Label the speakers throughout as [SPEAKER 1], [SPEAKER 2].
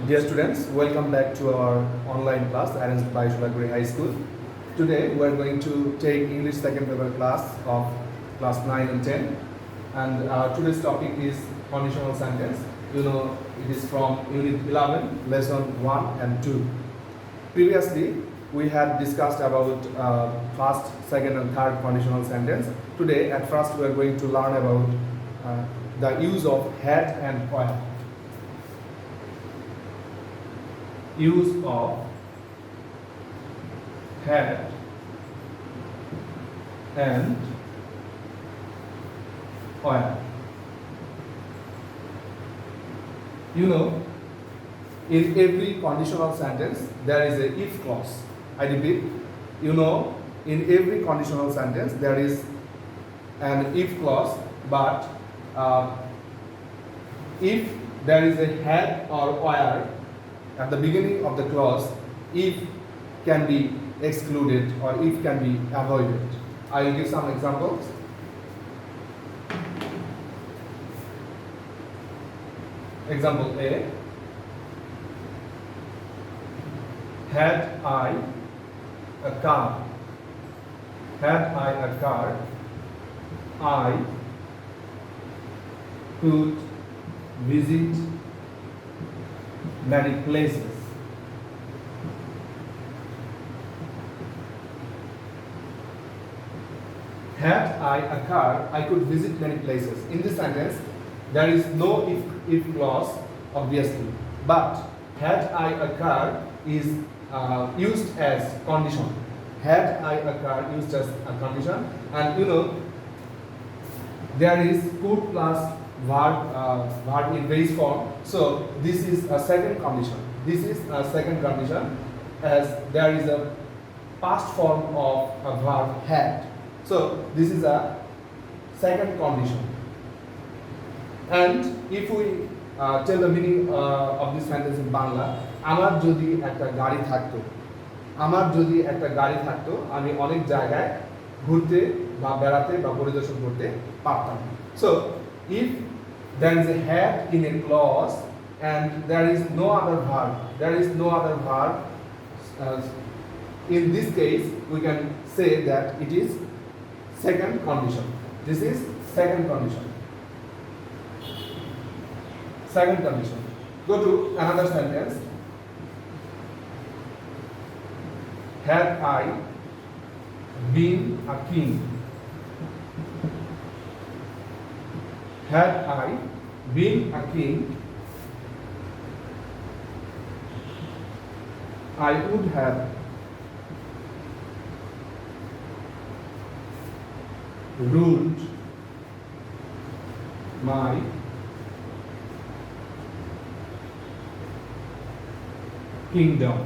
[SPEAKER 1] Dear students, welcome back to our online class arranged by Shulaguri High School. Today we are going to take English second paper class of class 9 and 10, and today's topic is conditional sentence. You know, it is from unit 11, lesson 1 and 2. Previously we had discussed about first, second and third conditional sentence. Today at first we are going to learn about the use of had and where. Use of had and where. You know, in every conditional sentence there is a if clause. I repeat, you know, in every conditional sentence there is an if clause, but if there is a had or where at the beginning of the clause, if can be excluded or if can be avoided. I will give some examples. Example A. Had I a car, I could visit many places. Had I a car, I could visit many places. In this sentence, there is no if clause, obviously, but had I a car is used as condition. Had I a car used as a condition, and you know, there is could plus verb in base form. So this is a second condition. This is a second condition, as there is a past form of a verb had. So this is a second condition. And if we tell the meaning of this sentence in Bangla, আমার যদি একটা গাড়ি থাকতো, আমার যদি একটা গাড়ি থাকতো, আমি অনেক জায়গায় ঘুরতে বা বেড়াতে বা পরিদর্শন করতে পারতাম. So if there is a had in a clause and there is no other verb, in this case we can say that it is second condition. This is second condition. Second condition. Go to another sentence. Had I been a king, had I been a king, I would have ruled my kingdom.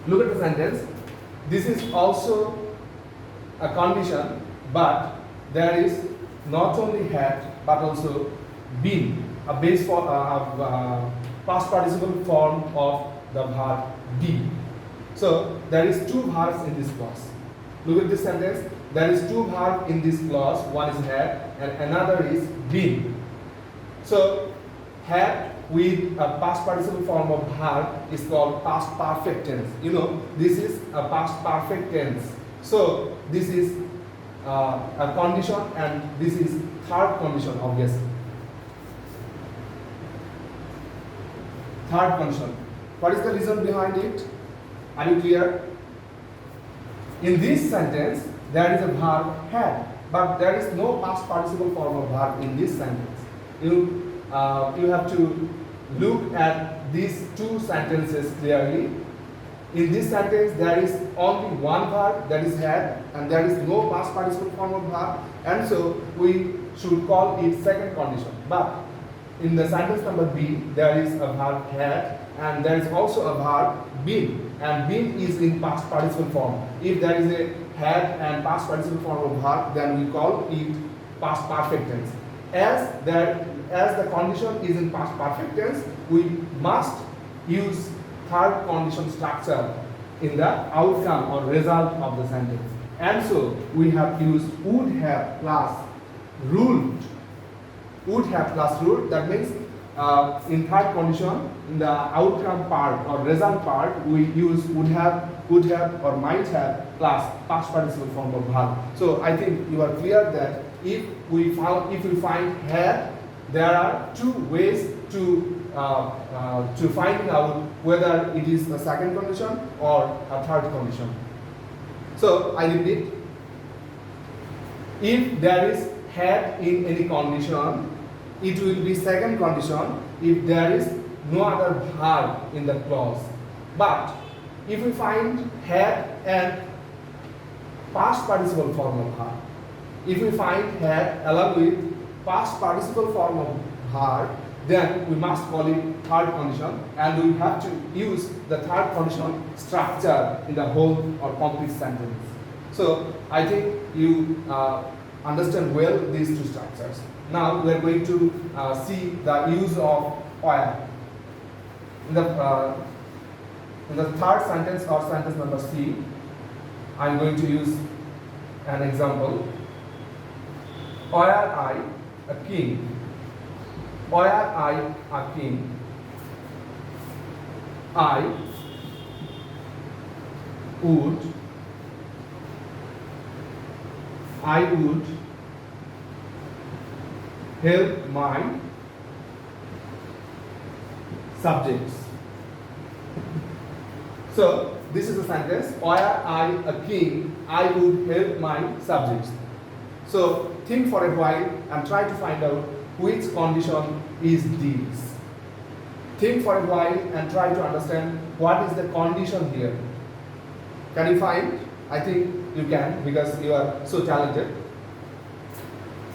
[SPEAKER 1] Look at the sentence. This is also a condition, but there is not only had but also been, a base for past participle form of the verb be. So there is two verbs in this clause. Look at this sentence. There is two verbs in this clause. One is had and another is been. So had with a past participle form of verb is called past perfect tense. You know, this is a past perfect tense. So this is a condition and this is third condition, obviously. Third condition. What is the reason behind it? Are you clear? In this sentence, there is a verb had, but there is no past participle form of verb in this sentence. You have to look at these two sentences clearly. In this sentence, there is only one verb, that is had, and there is no past participle form of verb, and so we should call it second condition. But in the sentence number B, there is a verb had, and there is also a verb been, and been is in past participle form. If there is a had and past participle form of verb, then we call it past perfect tense. As the condition is in past perfect tense, we must use third condition structure in the outcome or result of the sentence. And so we have used would have plus ruled. Would have plus ruled. That means in third condition, in the outcome part or result part, we use would have, could have, or might have plus past participle form of verb. So I think you are clear that if we find had, there are two ways to find out whether it is a second condition or a third condition. So I repeat, if there is had in any condition, it will be second condition if there is no other verb in the clause. But if we find had and past participle form of verb, if we find had along with past participle form of verb, then we must call it third condition, and we have to use the third condition structure in the whole or complete sentence. So I think you understand well these two structures. Now we are going to see the use of where. In the third sentence or sentence number C, I am going to use an example. Were I a king? Were I a king? I would help my subjects. So this is the sentence. Were I a king, I would help my subjects. So think for a while and try to find out which condition is this. Think for a while and try to understand what is the condition here. Can you find? I think you can, because you are so talented.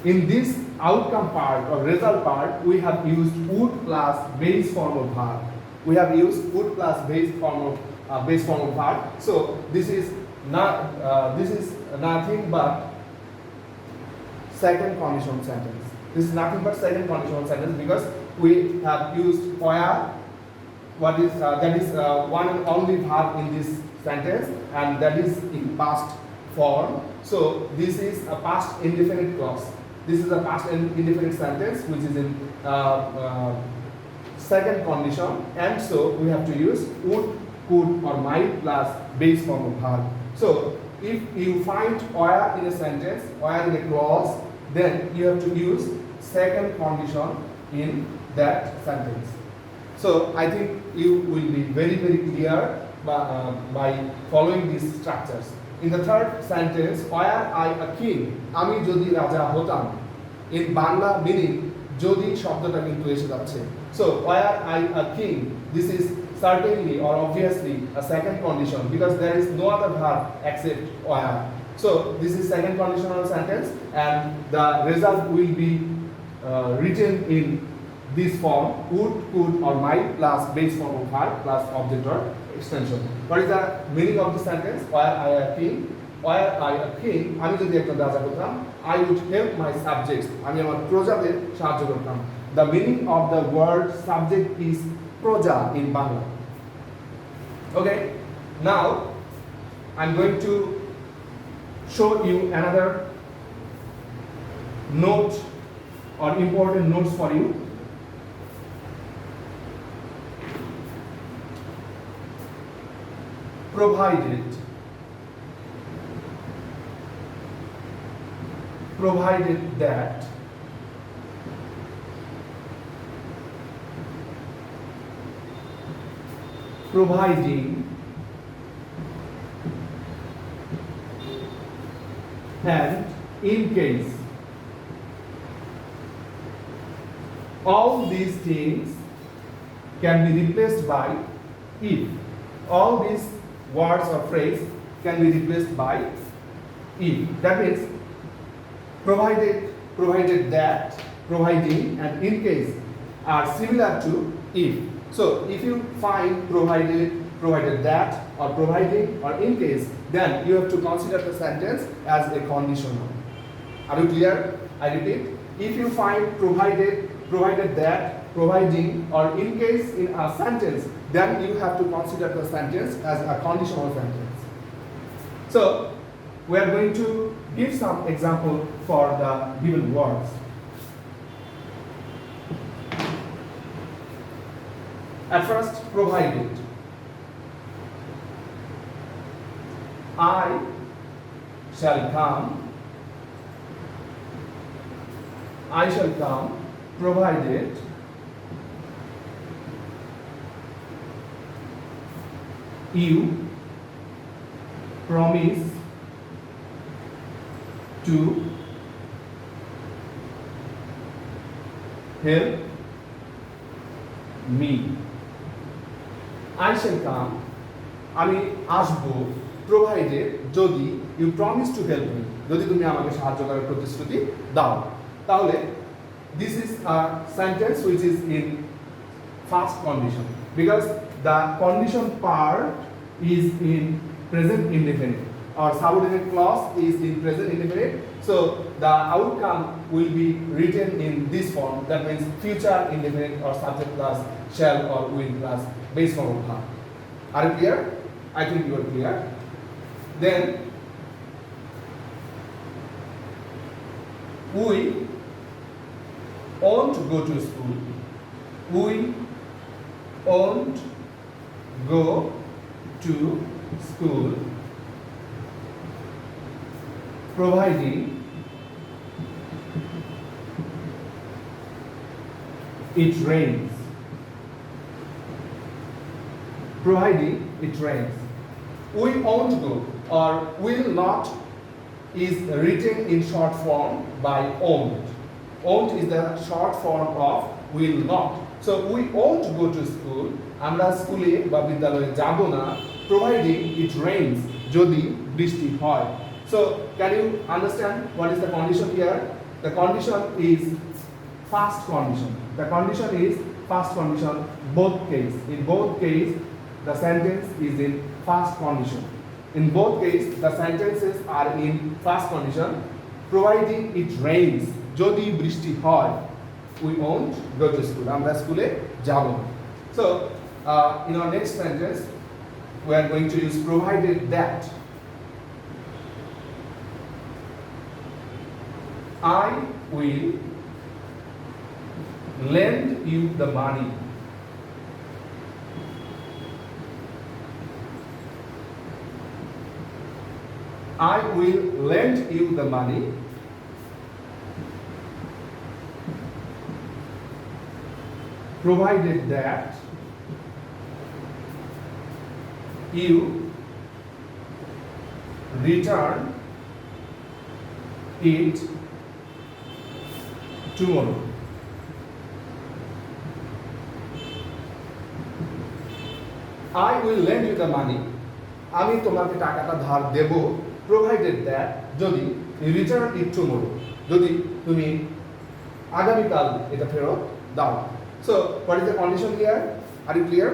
[SPEAKER 1] In this outcome part or result part, we have used would plus base form of verb. We have used would plus base form of verb. So this is nothing but second conditional sentence. This is nothing but second conditional sentence because we have used where. That is one and only verb in this sentence, and that is in past form. So this is a past indefinite clause. This is a past indefinite sentence which is in second condition, and so we have to use would, could, or might plus base form of verb. So if you find where in a sentence, where in a clause, then you have to use second condition in that sentence. So I think you will be very clear by following these structures. In the third sentence, were I a king, আমি যদি রাজা হতাম, in Bangla meaning যদি শব্দটা কিন্তু এসে যাচ্ছে. So were I a king, this is certainly or obviously a second condition because there is no other verb except were. So this is second conditional sentence, and the result will be written in this form: would, could, or might plus base form of verb plus object or extension. What is the meaning of the sentence? Were I a king? Were I a king? আমি যদি একটা রাজা হতাম, I would help my subjects. আমি আমার প্রজাদের সাহায্য করতাম. The meaning of the word subject is proja in Bangla. Okay. Now I'm going to show you another note or important notes for you. Provided that providing and in case. All these things can be replaced by if. All these words or phrase can be replaced by if. That means provided that, providing, and in case are similar to if. So if you find provided that, or providing, or in case, then you have to consider the sentence as a conditional. Are you clear? I repeat, if you find provided that, providing, or in case in a sentence, then you have to consider the sentence as a conditional sentence. So we are going to give some example for the given words. At first, provided. I shall come. I shall come, provided you promise to help me. I shall come, আমি আসবো, provided যদি you promise to help me, যদি তুমি আমাকে সাহায্য করার প্রতিশ্রুতি দাও। তাহলে this is a sentence which is in first condition because the condition part is in present indefinite or subordinate clause is in present indefinite, so the outcome will be written in this form, that means future indefinite or subject plus shall or will plus base form of verb. Are you clear? I think you are clear. Then we won't go to school. We won't go to school providing it rains. Providing it rains. We won't go or will not is written in short form by won't. Won't is the short form of will not. So we won't go to school. আমরা স্কুলে বা বিদ্যালয়ে যাব না providing it rains, যদি বৃষ্টি হয়. So can you understand what is the condition here? The condition is first condition. The condition is first condition both case. In both case the sentence is in first condition. In both case the sentences are in first condition. Providing it rains, যদি বৃষ্টি হয়, we won't go to school. আমরা স্কুলে যাব না. So in our next sentence we are going to use provided that I will lend you the money. I will lend you the money provided that you return it tomorrow. I will lend you the money. আমি তোমাকে টাকাটা ধার দেব provided that যদি you return it tomorrow, যদি তুমি আগামীকাল এটা ফেরত দাও. So what is the condition here? Are you clear?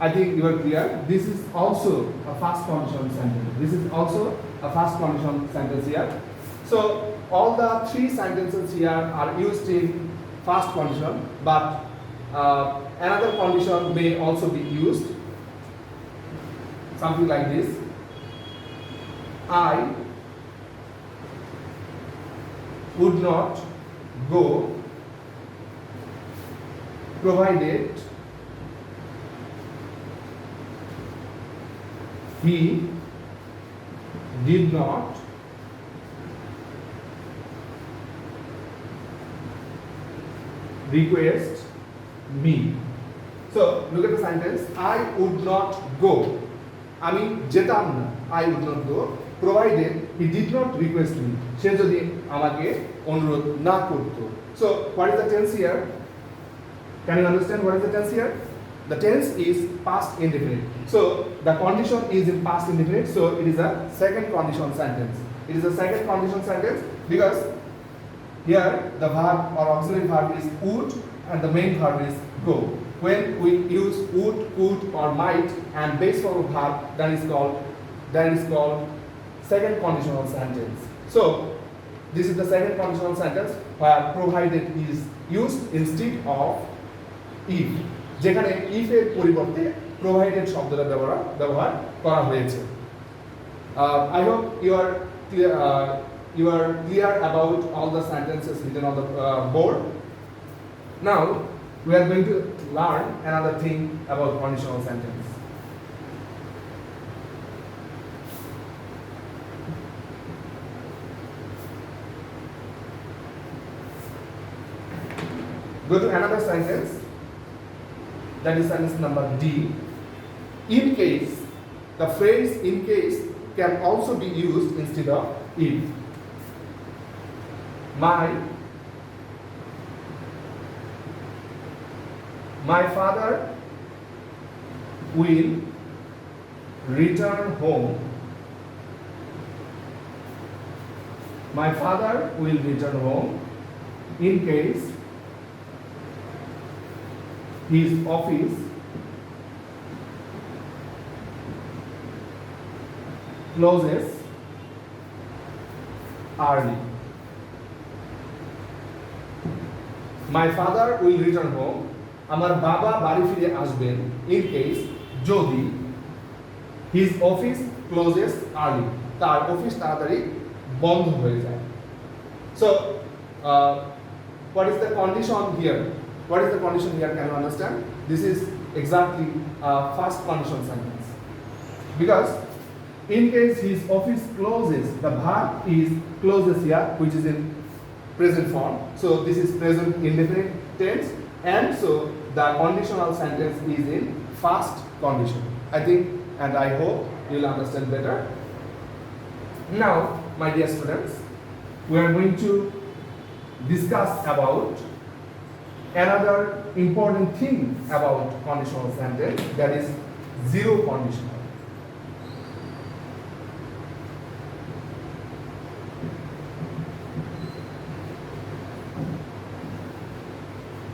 [SPEAKER 1] I think you are clear. This is also a first condition sentence. This is also a first condition sentence here. So all the three sentences here are used in first condition, but another condition may also be used. Something like this. I would not go provided he did not request me. So look at the sentence. I would not go. আমি যেতাম না. I would not go provided he did not request me. সে যদি আমাকে অনুরোধ না করতো. So what is the tense here? Can you understand what is the tense here? The tense is past indefinite. So the condition is in past indefinite. So it is a second condition sentence. It is a second condition sentence because here the verb or auxiliary verb is would and the main verb is go. When we use would, could or might and base form of verb, that is called second conditional sentence. So this is the second conditional sentence where provided is used instead of if. যেখানে if এর পরিবর্তে provided শব্দটা ব্যবহার করা হয়েছে. I hope you are clear about all the sentences written on the board. Now we are going to learn another thing about conditional sentence. Go to another sentence, that is sentence number D. In case, the phrase in case can also be used instead of if. My father will return home. My father will return home in case his office closes early. My father will return home. আমার বাবা বাড়ি ফিরে আসবেন in case যদি his office closes early, তার office তাড়াতাড়ি বন্ধ হয়ে যায়. So what is the condition here? What is the condition here? Can you understand? This is exactly first condition sentence. Because in case his office closes, the verb is closes here, which is in present form. So this is present indefinite tense, and so the conditional sentence is in first condition. I think and I hope you will understand better. Now, my dear students, we are going to discuss about another important thing about conditional sentence, that is zero conditional.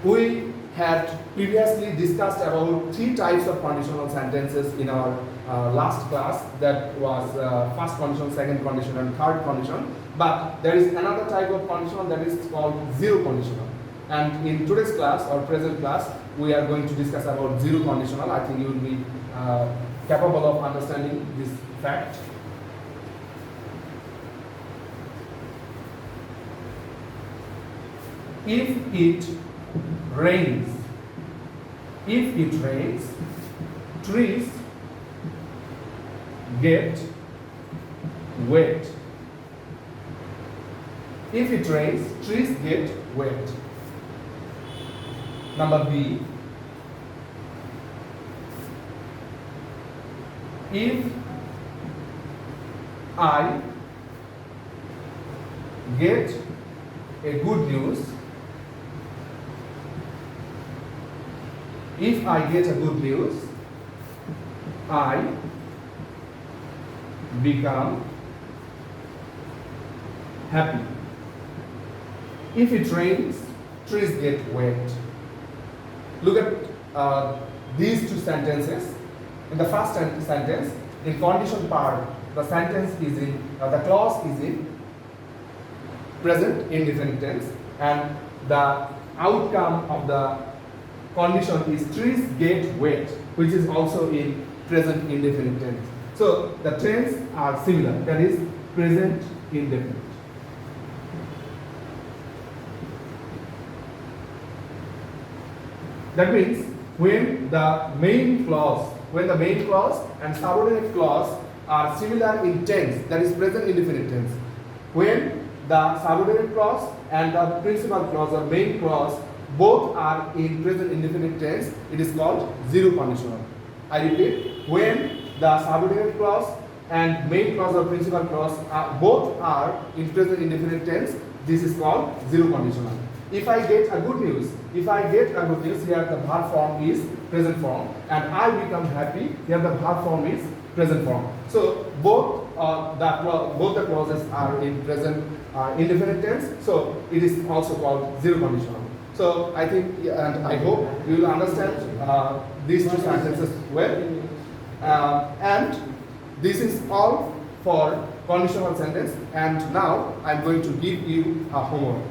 [SPEAKER 1] We had previously discussed about three types of conditional sentences in our last class, that was first condition, second condition and third condition. But there is another type of conditional that is called zero conditional. And in today's class or present class, we are going to discuss about zero conditional. I think you will be capable of understanding this fact. If it rains, trees get wet. If it rains, trees get wet. Number B, if I get a good news, if I get a good news, I become happy. If it rains, trees get wet. Look at these two sentences. In the first sentence, in condition part, the sentence is in, the clause is in present indefinite tense, and the outcome of the condition is trees get wet, which is also in present indefinite tense. So the tense are similar, that is present indefinite. That means when the main clause and subordinate clause are similar in tense, that is present indefinite tense. When the subordinate clause and the principal clause or main clause both are in present indefinite tense, it is called zero conditional. I repeat, when the subordinate clause and main clause or principal clause both are in present indefinite tense, this is called zero conditional. If I get a good news, here the verb form is present form, and I become happy, here the verb form is present form. So both the clauses are in present indefinite tense, so it is also called zero conditional. So I think and I hope you will understand these two sentences well. And this is all for conditional sentence, and now I am going to give you a homework.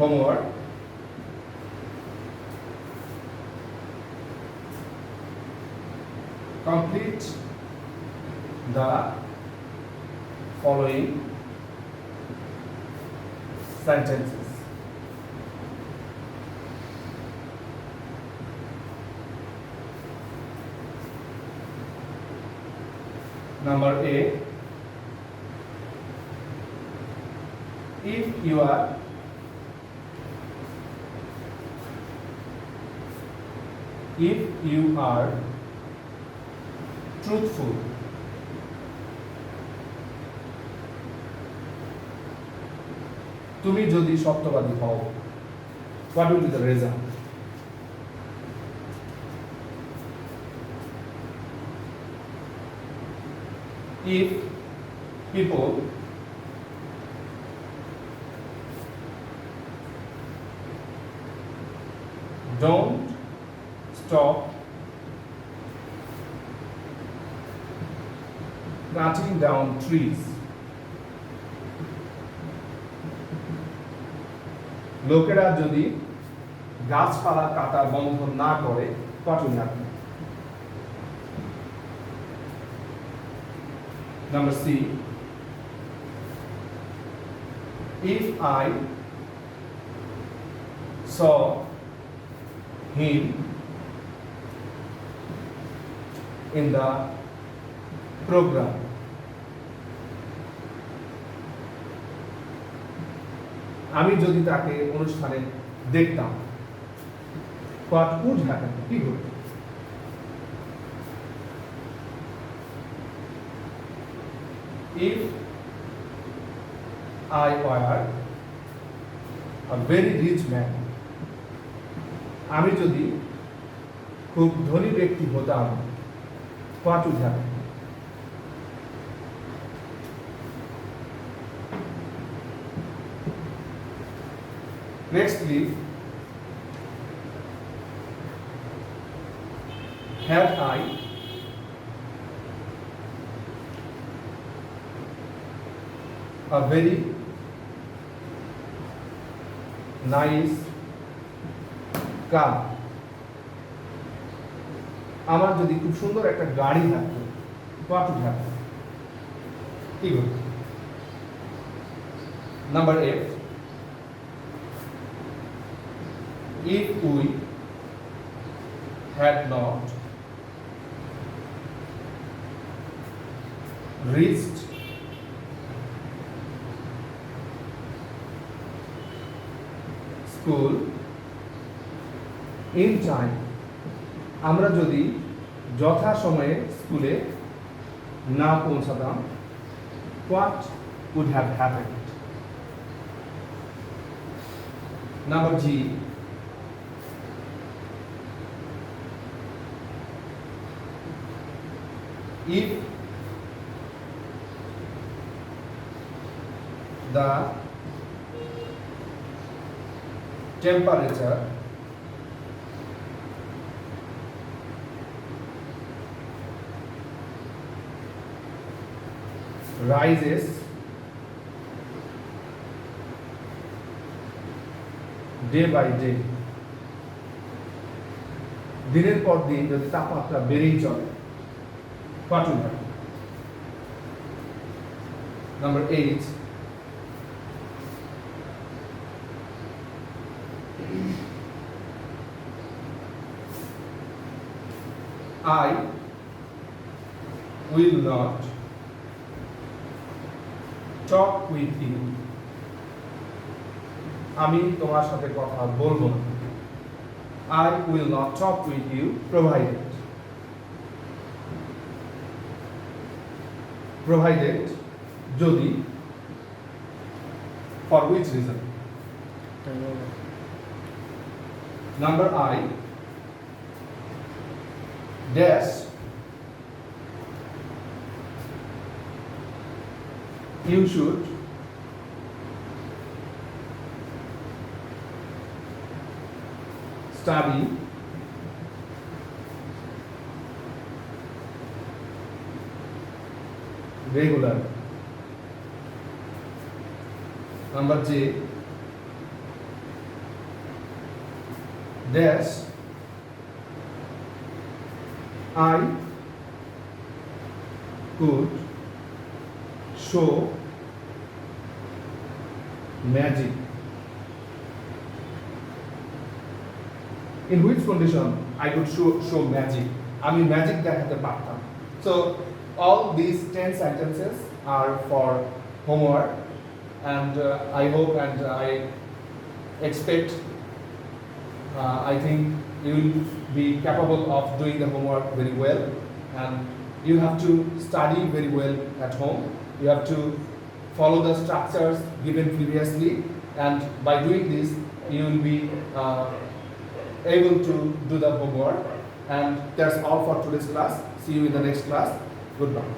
[SPEAKER 1] homework. Complete the following sentences. Number A, if you are truthful, তুমি যদি সত্যবাদী হও, what will be the result? If people don't stop cutting down trees, লোকেরা যদি গাছপালা কাটা বন্ধ না করে, what will happen? Number C, if I saw him in the program, আমি যদি তাকে অনুষ্ঠানে দেখতাম, what would happen? কি ঘটবে? If I were a very rich man, আমি যদি খুব ধনী ব্যক্তি হতাম, what would happen? Nextly, had I a very nice car, আমার যদি খুব সুন্দর একটা গাড়ি থাকতো, what would happen? কি ঘটবে? Number 8, if we had not reached school in time, আমরা যদি যথাসময়ে স্কুলে না পৌঁছাতাম, what would have happened? Number G, if the temperature rises day by day, দিনের পর দিন যদি তাপমাত্রা বেড়েই চলে, what will happen? Number 8, I will not talk with you, আমি তোমার সাথে কথা বলবো না, I will not talk with you provided যদি, for which reason? Number I, dash you should study regular. Number J, that I could show magic. In which condition I could show magic? আমি magic দেখাতে পারতাম. So all these 10 sentences are for homework, and I hope and I expect, I think you will be capable of doing the homework very well, and you have to study very well at home. You have to follow the structures given previously, and by doing this you will be able to do the homework. And that's all for today's class. See you in the next class. Goodbye.